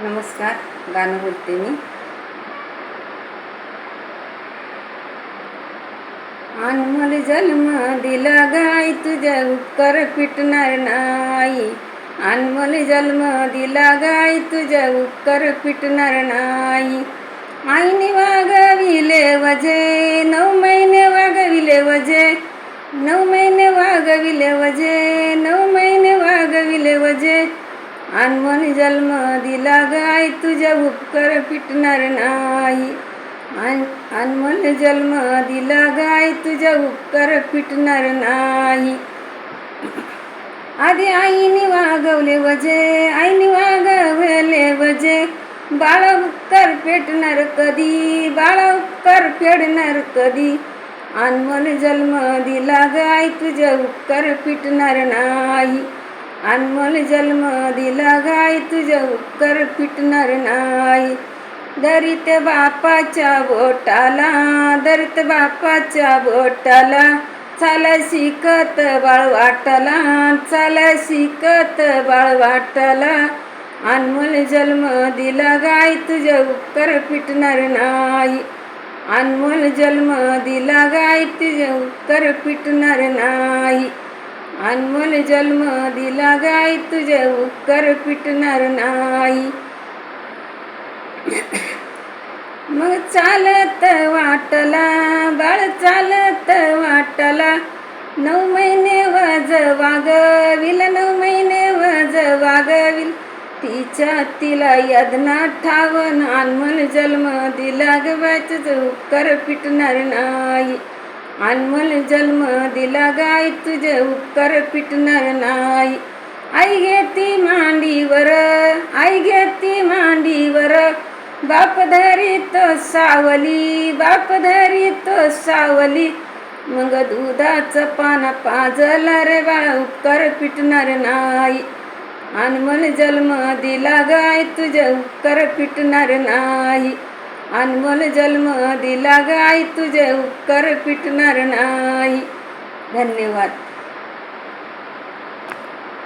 नमस्कार. गाणं बोलते मी. अनमोल जन्म दिला गाई, तुझ्या उपकार फिटणार नाही. अनमोल जन्म दिला गाई, तुझ्या उपकार फिटणार नाही. आईने वागविले वजे, 9 महिने वागविले वजे, 9 महिने वागविले वजे, 9 महिने वागविले वजे. अनमोल जन्म दिला गाय, तुझ्या उपकार फिटणार नाही. अनमोल जन्म दिला गाय, तुझ्या उपकार फिटणार नाही. आधी आईने वागवले वजे, आईने वागवले वजे. बाळा उपकार फेडणार कधी, बाळा उपकार फेडणार कधी. अनमोल जन्म दिला गाय, तुझ्या उपकार फिटणार नाही. अनमोल जन्म दिला गाय, तुझ्या उपकार फिटणार नाही. दरित बापाच्या बोटाला, दरित बापाच्या बोटाला, चाल शिकत बाळ वाटला, चाल शिकत बाळ वाटला. अनमोल जन्म दिला गाय, तुझ्या उपकार फिटणार नाही. अनमोल जन्म दिला गाय, तुझ्या उपकार फिटणार नाही. अनमोल जन्म दिला गाय, तुझ्या उपकार फिटणार नाही. मग चालत वाटला बाळ, चालत वाटला. 9 महिने वज वागविल, 9 महिने वज वागविल. तिच्या तिला यदना ठावन. अनमोल जन्म दिला गाय, तुझा उपकार फिटणार नाही. अनमोल जन्म दिला गाय, तुझे उपकार फिटणार नाही. आई घेती मांडीवर, आई घेती मांडीवर. बाप धरीत सावली, बाप धरीत सावली. मग दुधाचं पान पाजला रे बाळा, उपकार फिटणार नाही. अनमोल जन्म दिला गाय, तुझे उपकार फिटणार नाही. अनमोल जन्म दिला गाय, तुझे उपकार फिटणार नाही. धन्यवाद.